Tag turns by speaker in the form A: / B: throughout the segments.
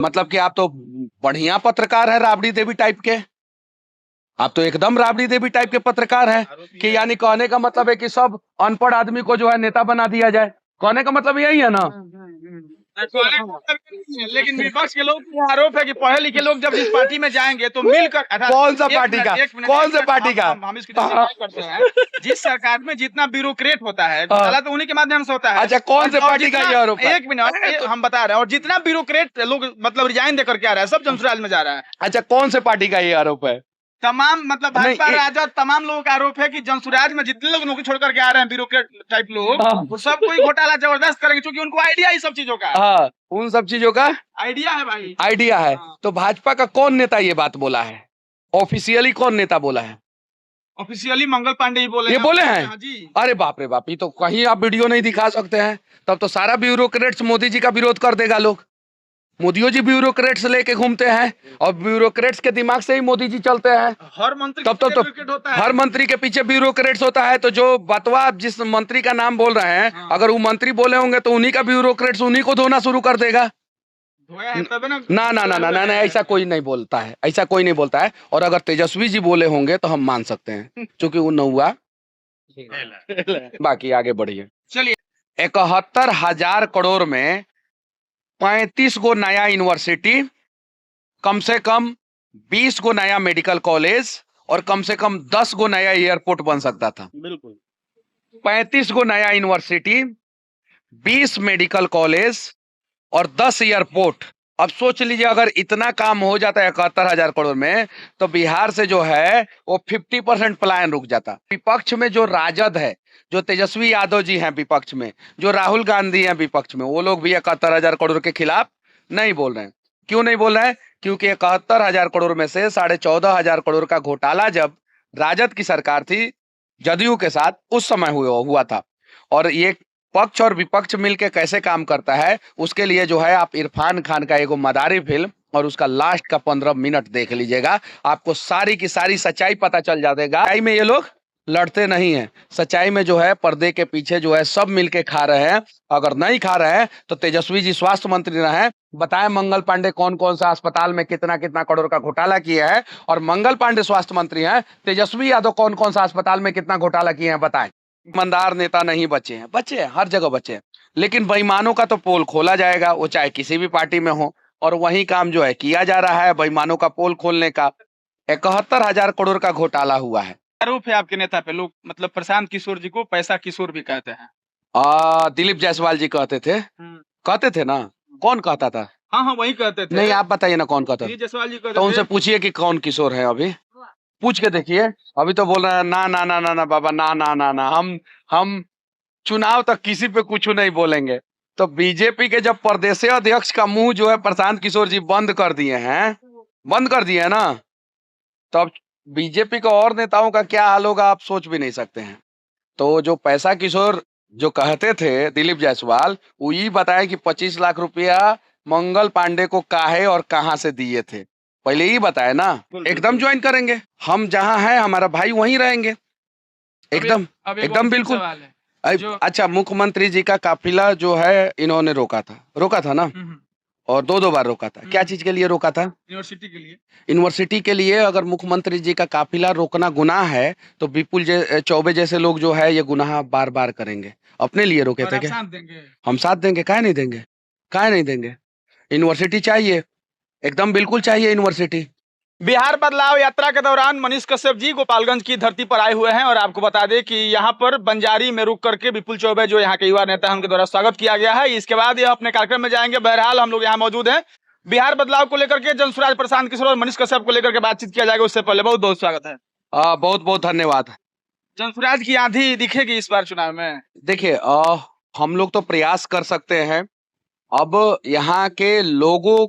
A: मतलब कि आप तो बढ़िया पत्रकार है, राबड़ी देवी टाइप के। आप तो एकदम राबड़ी देवी टाइप के पत्रकार हैं कि यानी कहने का मतलब है कि सब अनपढ़ आदमी को जो है नेता बना दिया जाए। कहने का मतलब यही है ना।
B: लेकिन विपक्ष के लोग का आरोप है कि पढ़े लिखे लोग जब जिस पार्टी में जाएंगे तो मिलकर
A: कौन सा पार्टी का, कौन सा पार्टी का?
B: हम इसकी डिस्कस करते हैं। जिस सरकार में जितना ब्यूरोक्रेट होता है घोटाला तो उन्हीं के माध्यम से होता है।
A: अच्छा, कौन से पार्टी का ये आरोप है?
B: एक मिनट हम बता रहे हैं। और जितना ब्यूरोक्रेट लोग मतलब रिजाइन देकर के आ रहा है सब जनसुराज में जा रहा है।
A: अच्छा, कौन से पार्टी का ये आरोप है?
B: तमाम मतलब भाजपा राजद तमाम लोगों का आरोप है कि जनसुराज में जितने लोग नौकरी छोड़ करके आ रहे हैं ब्यूरोक्रेट टाइप लोग, वो सब कोई घोटाला जबरदस्त करेंगे क्योंकि उनको आइडिया ही सब चीजों का।
A: हाँ, उन सब चीजों का
B: आइडिया है भाई,
A: आइडिया है। तो भाजपा का कौन नेता ये बात बोला है? ऑफिशियली कौन नेता बोला है?
B: ऑफिशियली मंगल पांडे ही बोले,
A: ये बोले हैं?
B: हाँ जी।
A: अरे बाप रे बाप, ये तो कहीं आप वीडियो नहीं दिखा सकते हैं। तब तो सारा ब्यूरोक्रेट्स मोदी जी का विरोध कर देगा लोग। मोदी जी ब्यूरोक्रेट्स लेके घूमते हैं और ब्यूरोक्रेट्स के दिमाग से ही मोदी जी चलते हैं।
B: हर मंत्री
A: तब तो हर मंत्री के पीछे ब्यूरोक्रेट्स होता है। तो जो बतवा आप जिस मंत्री का नाम बोल रहे हैं, अगर वो मंत्री बोले होंगे तो उन्हीं का ब्यूरोक्रेट्स उन्हीं को धोना शुरू कर देगा। ना ना ना ना ना, ऐसा कोई नहीं बोलता है, ऐसा कोई नहीं बोलता है। और अगर तेजस्वी जी बोले होंगे तो हम मान सकते हैं क्योंकि वो नौवा। बाकी आगे बढ़िए,
B: चलिए।
A: 71,000 करोड़ में 35 गो नया यूनिवर्सिटी, कम से कम 20 गो नया मेडिकल कॉलेज और कम से कम 10 गो नया एयरपोर्ट बन सकता था।
B: बिल्कुल
A: 35 गो नया यूनिवर्सिटी, 20 मेडिकल कॉलेज और 10 एयरपोर्ट। अब सोच लीजिए अगर इतना काम हो जाता है 71,000 करोड़ में, तो बिहार से जो है वो 50% पलायन रुक जाता। विपक्ष में जो राजद है, जो तेजस्वी यादव जी हैं विपक्ष में, जो राहुल गांधी हैं विपक्ष में, वो लोग भी 71,000 करोड़ के खिलाफ नहीं बोल रहे हैं। क्यों नहीं बोल रहे हैं? क्योंकि 71,000 करोड़ में से 14,500 करोड़ का घोटाला जब राजद की सरकार थी जदयू के साथ, उस समय हुआ था। और ये पक्ष और विपक्ष मिलके कैसे काम करता है उसके लिए जो है आप इरफान खान का एगो मदारी फिल्म और उसका लास्ट का 15 मिनट देख लीजिएगा, आपको सारी की सारी सच्चाई पता चल जाएगा। सच्चाई में ये लोग लड़ते नहीं हैं, सच्चाई में जो है पर्दे के पीछे जो है सब मिलके खा रहे हैं। अगर नहीं खा रहे हैं तो तेजस्वी जी स्वास्थ्य मंत्री रहे, बताएं मंगल पांडे कौन कौन सा अस्पताल में कितना कितना करोड़ का घोटाला किया है। और मंगल पांडे स्वास्थ्य मंत्री हैं, तेजस्वी यादव कौन कौन सा अस्पताल में कितना घोटाला किए हैं बताएं। ईमानदार नेता नहीं बचे हैं, बचे हैं हर जगह बचे हैं, लेकिन बेईमानों का तो पोल खोला जाएगा, वो चाहे किसी भी पार्टी में हो। और वही काम जो है किया जा रहा है, बेईमानों का पोल खोलने का। 71,000 करोड़ का घोटाला हुआ है।
B: आरोप है आपके नेता पे, लोग मतलब प्रशांत किशोर जी को पैसा किशोर भी कहते हैं।
A: दिलीप जायसवाल जी कहते थे ना? कौन कहता था?
B: हाँ हाँ वही कहते थे।
A: नहीं, आप बताइए ना कौन कहता था?
B: जायसवाल जी कहते
A: तो उनसे पूछिए कि कौन किशोर है, अभी पूछ के देखिए। अभी तो बोल रहे हैं ना ना ना ना ना बाबा, ना ना ना ना, हम चुनाव तक किसी पे कुछ नहीं बोलेंगे। तो बीजेपी के जब प्रदेशीय अध्यक्ष का मुंह जो है प्रशांत किशोर जी बंद कर दिए हैं, ना, तब बीजेपी के और नेताओं का क्या हाल होगा आप सोच भी नहीं सकते हैं। तो जो पैसा किशोर जो कहते थे दिलीप जायसवाल, वो ये बताए कि 25 लाख रुपया मंगल पांडे को काहे और कहां से दिए थे, पहले ही बताए ना। एकदम ज्वाइन करेंगे, हम जहां हैं हमारा भाई वहीं रहेंगे, एकदम एकदम बिल्कुल। अच्छा, मुख्यमंत्री जी का काफिला जो है इन्होंने रोका था ना, और दो बार रोका था। क्या चीज के लिए रोका था?
B: यूनिवर्सिटी के लिए।
A: यूनिवर्सिटी के लिए। अगर मुख्यमंत्री जी का काफिला रोकना गुनाह है तो विपुल चौबे जैसे लोग जो है ये गुनाह बार बार करेंगे। अपने लिए रोके थे क्या? हम साथ देंगे, काहे नहीं देंगे, काहे नहीं देंगे। यूनिवर्सिटी चाहिए, एकदम बिल्कुल चाहिए यूनिवर्सिटी।
B: बिहार बदलाव यात्रा के दौरान मनीष कश्यप जी गोपालगंज की धरती पर आए हुए हैं और आपको बता दें कि यहाँ पर बंजारी में रुक करके विपुल चौबे जो यहाँ के युवा नेता हैं उनके द्वारा स्वागत किया गया है। इसके बाद ये अपने कार्यक्रम में जाएंगे। बहरहाल हम लोग यहाँ मौजूद हैं। बिहार बदलाव को लेकर के जनसुराज प्रशांत किशोर और मनीष कश्यप को लेकर के बातचीत किया जाएगा। उससे पहले बहुत बहुत स्वागत है।
A: बहुत बहुत धन्यवाद।
B: जनसुराज की आंधी दिखेगी इस बार चुनाव में?
A: देखिए, हम लोग तो प्रयास कर सकते हैं। अब यहाँ के लोगों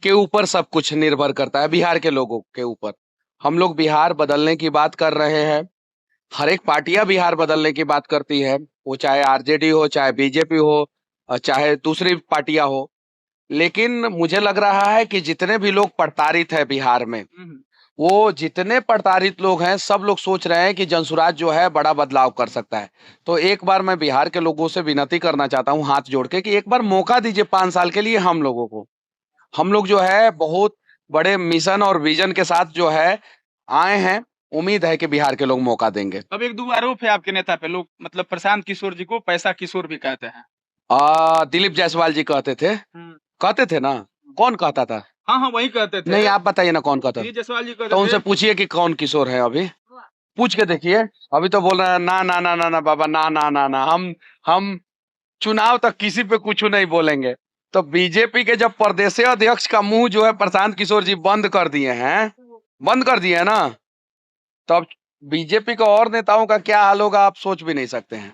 A: के ऊपर सब कुछ निर्भर करता है, बिहार के लोगों के ऊपर। हम लोग बिहार बदलने की बात कर रहे हैं, हर एक पार्टियां बिहार बदलने की बात करती है, वो चाहे आरजेडी हो, चाहे बीजेपी हो, चाहे दूसरी पार्टियां हो। लेकिन मुझे लग रहा है कि जितने भी लोग प्रताड़ित है बिहार में, वो जितने प्रताड़ित लोग हैं सब लोग सोच रहे हैं कि जनसुराज जो है बड़ा बदलाव कर सकता है। तो एक बार मैं बिहार के लोगों से विनती करना चाहता हूं हाथ जोड़ के कि एक बार मौका दीजिए 5 साल के लिए हम लोगों को। हम लोग जो है बहुत बड़े मिशन और विजन के साथ जो है आए हैं। उम्मीद है कि बिहार के लोग मौका देंगे।
B: अब एक दो आरोप है आपके नेता पे, लोग मतलब प्रशांत किशोर जी को पैसा किशोर भी कहते हैं।
A: दिलीप जायसवाल जी कहते थे ना। कौन कहता था?
B: हाँ हाँ, वही कहते थे।
A: नहीं, आप बताइए ना कौन कहता था?
B: दिलीप जायसवाल जी कहते
A: तो उनसे
B: थे।
A: पूछिए कि कौन किशोर है। अभी पूछ के देखिए। अभी तो बोल रहे हैं ना ना ना ना ना बाबा, ना ना ना ना, हम चुनाव तक किसी पे कुछ नहीं बोलेंगे। तो बीजेपी के जब प्रदेश अध्यक्ष का मुंह जो है प्रशांत किशोर जी बंद कर दिए हैं, बंद कर दिए हैं ना, तो अब बीजेपी के और नेताओं का क्या हाल होगा आप सोच भी नहीं सकते हैं।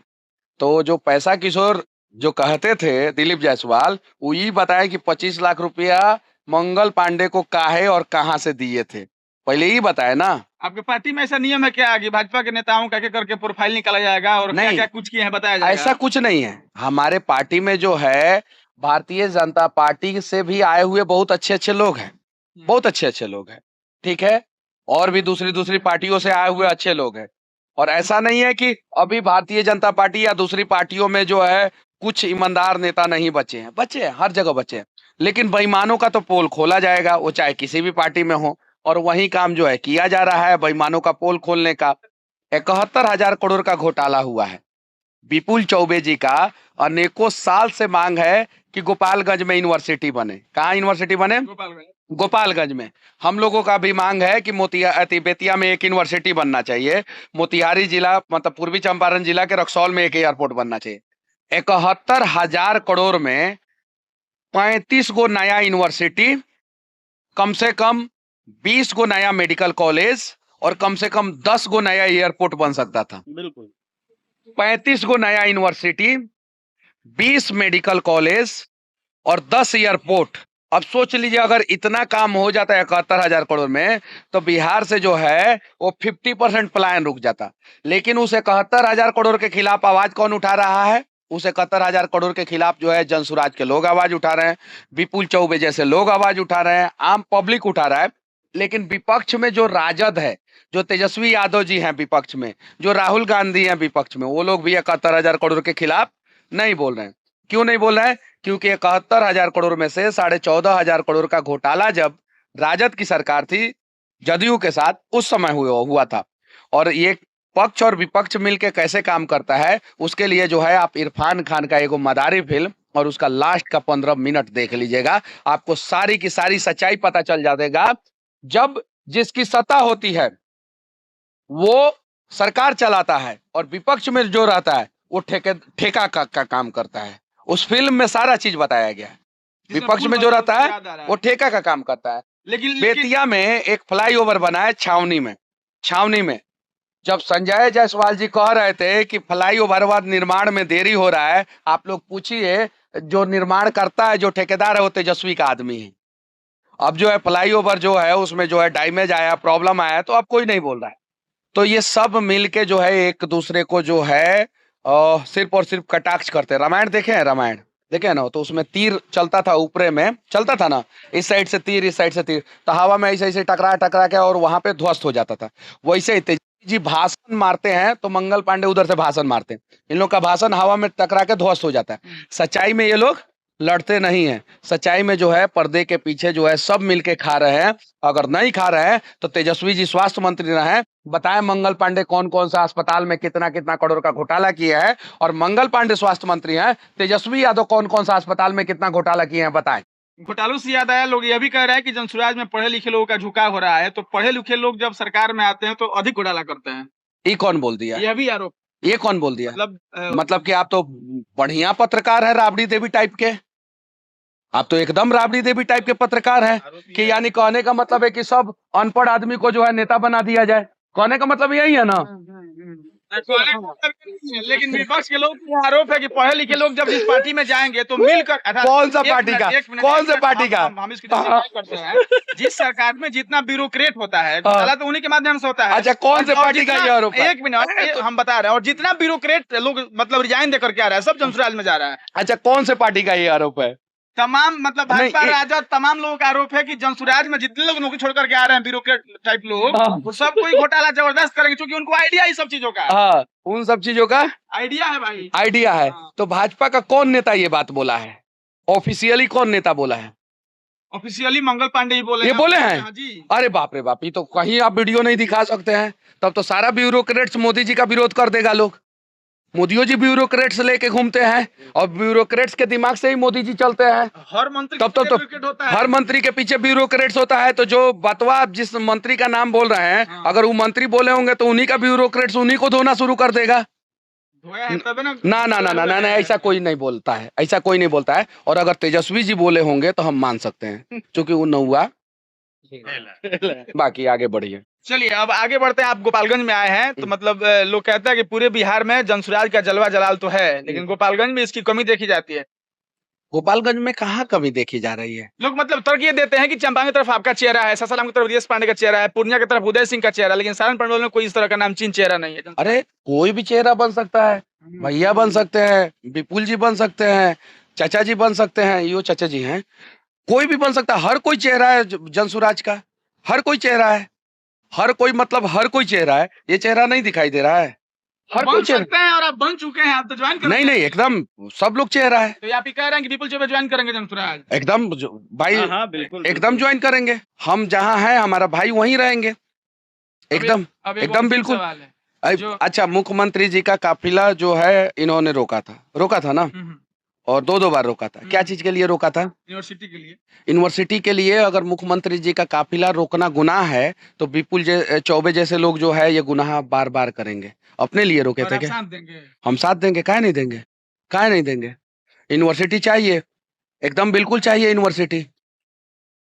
A: तो जो पैसा किशोर जो कहते थे दिलीप जायसवाल, वो ये बताया कि 25 लाख रुपया मंगल पांडे को काहे और कहां से दिए थे, पहले ही बताया ना।
B: आपके पार्टी में ऐसा नियम है क्या कि भाजपा के नेताओं का करके प्रोफाइल निकाला जाएगा और क्या
A: नहीं,
B: क्या कुछ किए हैं बताया जाएगा?
A: ऐसा कुछ नहीं है। हमारे पार्टी में जो है भारतीय जनता पार्टी से भी आए हुए बहुत अच्छे अच्छे लोग हैं, बहुत अच्छे अच्छे लोग हैं, ठीक है। और भी दूसरी दूसरी पार्टियों से आए हुए अच्छे लोग हैं। और ऐसा नहीं है कि अभी भारतीय जनता पार्टी या दूसरी पार्टियों में जो है कुछ ईमानदार नेता नहीं बचे हैं, बचे हैं, हर जगह बचे हैं। लेकिन बेईमानों का तो पोल खोला जाएगा, वो चाहे किसी भी पार्टी में हो। और वही काम जो है किया जा रहा है, बेईमानों का पोल खोलने का। 71,000 करोड़ का घोटाला हुआ है। विपुल चौबे जी का अनेकों साल से मांग है कि गोपालगंज में यूनिवर्सिटी बने। कहाँ यूनिवर्सिटी बने? गोपालगंज में। हम लोगों का भी मांग है कि बेतिया में एक यूनिवर्सिटी बनना चाहिए। मोतिहारी जिला मतलब पूर्वी चंपारण जिला के रक्सौल में एक एयरपोर्ट बनना चाहिए। 71,000 करोड़ में 35 गो नया यूनिवर्सिटी, कम से कम 20 गो नया मेडिकल कॉलेज और कम से कम 10 गो नया एयरपोर्ट बन सकता था।
B: बिल्कुल।
A: 35 गो नया यूनिवर्सिटी, 20 मेडिकल कॉलेज और 10 एयरपोर्ट। अब सोच लीजिए अगर इतना काम हो जाता है 71,000 करोड़ में, तो बिहार से जो है वो 50% पलायन रुक जाता। लेकिन उस 71,000 करोड़ के खिलाफ आवाज कौन उठा रहा है? उस 71,000 करोड़ के खिलाफ जो है जनसुराज के लोग आवाज उठा रहे हैं, विपुल चौबे जैसे लोग आवाज उठा रहे हैं, आम पब्लिक उठा रहा है। लेकिन विपक्ष में जो राजद है, जो तेजस्वी यादव जी हैं विपक्ष में, जो राहुल गांधी हैं विपक्ष में, वो लोग भी 71,000 करोड़ के खिलाफ नहीं बोल रहे हैं। क्यों नहीं बोल रहे हैं? क्योंकि 71,000 करोड़ में से 14,500 करोड़ का घोटाला जब राजद की सरकार थी जदयू के साथ, उस समय हुआ था। और ये पक्ष और विपक्ष मिलके कैसे काम करता है, उसके लिए जो है आप इरफान खान का एगो मदारी फिल्म और उसका लास्ट का 15 मिनट देख लीजिएगा, आपको सारी की सारी सच्चाई पता चल जाएगा। जब जिसकी सत्ता होती है वो सरकार चलाता है और विपक्ष में जो रहता है वो ठेका का काम करता है। उस फिल्म में सारा चीज बताया गया है। विपक्ष में जो रहता है वो ठेका का काम करता है।
B: लेकिन
A: बेतिया में एक फ्लाईओवर बना है छावनी में जब संजय जायसवाल जी कह रहे थे कि फ्लाईओवर निर्माण में देरी हो रहा है, आप लोग पूछिए जो निर्माण करता है, जो ठेकेदार है, वो तेजस्वी का आदमी है। अब जो है फ्लाईओवर जो है उसमें जो है डैमेज आया, प्रॉब्लम आया, तो अब कोई नहीं बोल रहा है। तो ये सब मिलके जो है एक दूसरे को जो है सिर्फ और सिर्फ कटाक्ष करते हैं। रामायण देखे हैं? रामायण देखे हैं ना? तो उसमें तीर चलता था, ऊपरे में चलता था ना, इस साइड से तीर, इस साइड से तीर, तो हवा में ऐसे ऐसे टकरा के और वहां पे ध्वस्त हो जाता था। वैसे ही तेजस्वी जी भाषण मारते हैं तो मंगल पांडे उधर से भाषण मारते हैं, इन लोग का भाषण हवा में टकरा के ध्वस्त हो जाता है। सच्चाई में ये लोग लड़ते नहीं है। सच्चाई में जो है पर्दे के पीछे जो है सब मिलके खा रहे हैं। अगर नहीं खा रहे हैं तो तेजस्वी जी स्वास्थ्य मंत्री रहे, बताएं मंगल पांडे कौन कौन सा अस्पताल में कितना कितना करोड़ का घोटाला किया है। और मंगल पांडे स्वास्थ्य मंत्री हैं, तेजस्वी यादव कौन कौन सा अस्पताल में कितना घोटाला किए हैं, बताएं।
B: घोटालों से याद आया, लोग यह भी कह रहे हैं कि जनसुराज में पढ़े लिखे लोगों का झुकाव हो रहा है, तो पढ़े लिखे लोग जब सरकार में आते हैं तो अधिक घोटाला करते हैं।
A: ये कौन बोल दिया?
B: यह भी आरोप।
A: ये कौन बोल दिया?
B: मतलब
A: कि आप तो बढ़िया पत्रकार है, राबड़ी देवी टाइप के। आप तो एकदम राबड़ी देवी टाइप के पत्रकार हैं कि यानी कहने का मतलब है कि सब अनपढ़ आदमी को जो है नेता बना दिया जाए। कहने का मतलब यही है ना?
B: लेकिन विपक्ष के लोग का आरोप है कि पढ़े लिखे लोग जब जिस पार्टी में जाएंगे तो मिलकर
A: कौन सा पार्टी का? कौन से पार्टी का?
B: हम इसकी करते हैं। जिस सरकार में जितना ब्यूरोक्रेट होता है घोटाला तो उन्हीं के माध्यम से होता है।
A: अच्छा, कौन से पार्टी का ये आरोप है?
B: एक मिनट हम बता रहे हैं। और जितना ब्यूरोक्रेट लोग मतलब रिजाइन देकर के आ रहा है सब जनसुराज में जा रहा है।
A: अच्छा, कौन से पार्टी का ये आरोप है?
B: तमाम मतलब भाजपा राजद तमाम लोगों का आरोप है कि जनसुराज में जितने लोग नौकरी छोड़ करके आ रहे हैं ब्यूरोक्रेट टाइप लोग, वो सब कोई घोटाला जबरदस्त करेंगे क्योंकि उनको आइडिया ही सब चीजों का।
A: हाँ, उन सब चीजों का
B: आइडिया है भाई,
A: आइडिया है। तो भाजपा का कौन नेता ये बात बोला है? ऑफिशियली कौन नेता बोला है?
B: ऑफिशियली मंगल पांडे ही बोले
A: ये
B: हैं।
A: बोले हैं?
B: हाँ जी।
A: अरे बाप रे बाप, ये तो कहीं आप वीडियो नहीं दिखा सकते हैं, तब तो सारा ब्यूरोक्रेट्स मोदी जी का विरोध कर देगा लोग। मोदियो जी ब्यूरोक्रेट्स लेके घूमते हैं और ब्यूरोक्रेट्स के दिमाग से ही मोदी जी चलते हैं।
B: हर मंत्री
A: तब
B: के
A: तो
B: विकेट होता है।
A: हर मंत्री के पीछे ब्यूरोक्रेट्स होता है, तो जो बतवा आप जिस मंत्री का नाम बोल रहे हैं,
B: हाँ।
A: अगर वो मंत्री बोले होंगे तो उन्हीं का ब्यूरोक्रेट्स उन्हीं को धोना शुरू कर देगा।
B: धोया है तब ना।
A: ना ना ना ना ना ना, ऐसा कोई नहीं बोलता है, ऐसा कोई नहीं बोलता है। और अगर तेजस्वी जी बोले होंगे तो हम मान सकते हैं, क्योंकि वो नौआ। बाकी आगे बढ़िए।
B: चलिए अब आगे बढ़ते हैं। आप गोपालगंज में आए हैं तो मतलब लोग कहते हैं कि पूरे बिहार में जनसुराज का जलवा जलाल तो है, लेकिन गोपालगंज में इसकी कमी देखी जाती है।
A: गोपालगंज में कहाँ कमी देखी जा रही है?
B: लोग मतलब तर्क ये देते हैं कि चंपारण की तरफ आपका चेहरा है, सासाराम की तरफ देश पांडे का चेहरा है, पूर्णिया की तरफ उदय सिंह का चेहरा है, लेकिन सहारनपुर में कोई इस तरह का नामचीन चेहरा नहीं है।
A: अरे कोई भी चेहरा बन सकता है, भैया बन सकते हैं, विपुल जी बन सकते हैं, चाचा जी बन सकते हैं, यो चाचा जी हैं, कोई भी बन सकता है। हर कोई चेहरा है जनसुराज का, हर कोई चेहरा है, हर कोई मतलब हर कोई चेहरा है। ये चेहरा नहीं दिखाई दे रहा है, हर कोई
B: बन
A: चेहरा।
B: सकते हैं और आप बन चुके हैं, आप तो ज्वाइन कर
A: नहीं नहीं, एकदम सब लोग चेहरा है,
B: तो आप ही कह रहे हैं कि विपुल चौबे ज्वाइन करेंगे जनसुराज?
A: एकदम भाई,
C: हाँ बिल्कुल
A: एकदम ज्वाइन करेंगे। हम जहाँ हैं हमारा भाई वहीं रहेंगे, एकदम
B: अब
A: एकदम
B: अंतिम
A: बिल्कुल।
B: सवाल है।
A: अच्छा, मुख्यमंत्री जी का काफिला जो है इन्होंने रोका था ना, और दो बार रोका था। क्या चीज के लिए रोका था?
B: यूनिवर्सिटी के लिए।
A: यूनिवर्सिटी के लिए। अगर मुख्यमंत्री जी का काफिला रोकना गुनाह है तो विपुल चौबे जैसे लोग जो है ये गुनाह बार बार करेंगे। अपने लिए रोके
B: और
A: थे
B: आप
A: क्या?
B: साथ देंगे?
A: हम साथ देंगे, काहे नहीं देंगे, काहे नहीं देंगे। यूनिवर्सिटी चाहिए, एकदम बिल्कुल चाहिए यूनिवर्सिटी।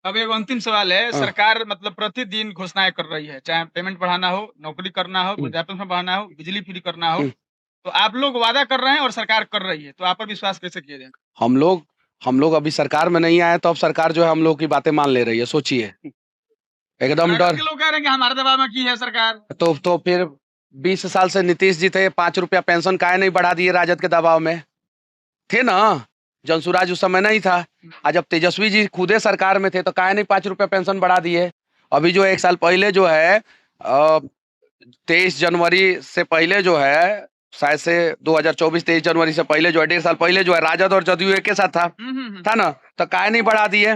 B: अब एक अंतिम सवाल है। सरकार मतलब प्रतिदिन घोषणाएं कर रही है, चाहे पेमेंट बढ़ाना हो, नौकरी करना हो, वृद्धाप्य में बढ़ाना हो, बिजली फ्री करना हो, तो आप लोग वादा कर रहे हैं और सरकार कर रही है, तो आप पर विश्वास कैसे किया जाए?
A: हम लोग अभी सरकार में नहीं आए तो अब सरकार जो है हम लोग की बातें मान ले रही है, सोचिए। एकदम डर।
B: लोग कह रहे हैं कि हमारे दबाव में की है सरकार।
A: तो फिर 20 साल से नीतीश जी थे, 5 रुपया पेंशन काहे नहीं बढ़ा दिए? राजद के दबाव में थे ना, जनसुराज उस समय नहीं था। आज जब तेजस्वी जी खुदे सरकार में थे तो काहे नहीं 5 रुपया पेंशन बढ़ा दिए? अभी जो 1 साल पहले जो है 23 जनवरी से पहले जो है, शायद से 2024 23 जनवरी से पहले जो है, 1.5 साल पहले जो है, राजद और जदयू एक के साथ था ना, तो काहे नहीं बढ़ा दिए?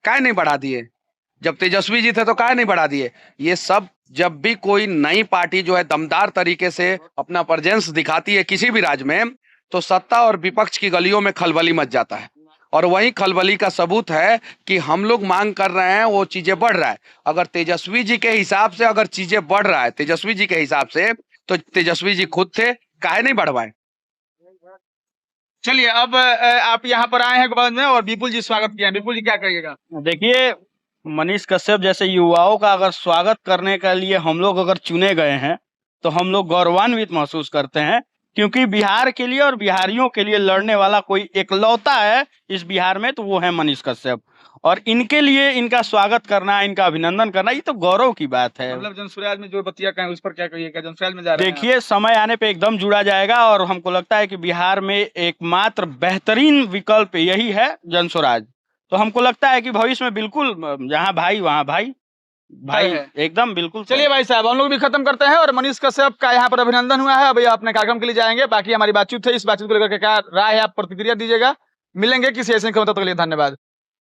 A: काहे नहीं बढ़ा दिए? जब तेजस्वी जी थे तो काहे नहीं बढ़ा दिए? ये सब जब भी कोई नई पार्टी जो है दमदार तरीके से अपना प्रेजेंस दिखाती है किसी भी राज्य में, तो सत्ता और विपक्ष की गलियों में खलबली मच जाता है। और वही खलबली का सबूत है कि हम लोग मांग कर रहे हैं, वो चीजें बढ़ रहा है। अगर तेजस्वी जी के हिसाब से अगर चीजें बढ़ रहा है, तेजस्वी जी के हिसाब से, तो तेजस्वी जी खुद थे, काहे नहीं बढ़वाए?
B: चलिए अब आप यहाँ पर आए हैं गोपालगंज में और विपुल जी स्वागत किया। विपुल जी क्या कहिएगा?
C: देखिए, मनीष कश्यप जैसे युवाओं का अगर स्वागत करने के लिए हम लोग अगर चुने गए हैं तो हम लोग गौरवान्वित महसूस करते हैं, क्योंकि बिहार के लिए और बिहारियों के लिए लड़ने वाला कोई एकलौता है इस बिहार में, तो वो है मनीष कश्यप। और इनके लिए इनका स्वागत करना, इनका अभिनंदन करना, ये तो गौरव की बात है।
B: मतलब जनसुराज में जो बतिया कहें उस पर क्या कहिएगा? जनसुराज में जा रहे हैं आप?
C: देखिए, समय आने पे एकदम जुड़ा जाएगा और हमको लगता है कि बिहार में एकमात्र बेहतरीन विकल्प यही है, जनसुराज। तो हमको लगता है कि भविष्य में बिल्कुल जहाँ भाई वहाँ भाई
B: है।
C: एकदम बिल्कुल।
B: चलिए भाई साहब, हम लोग भी खत्म करते हैं और मनीष कश्यप का यहाँ पर अभिनंदन हुआ है। अभी अपने कार्यक्रम के लिए जाएंगे, बाकी हमारी बातचीत है, इस बातचीत को लेकर के क्या राय है आप प्रतिक्रिया दीजिएगा। मिलेंगे किसी ऐसे खबर, तक के लिए धन्यवाद।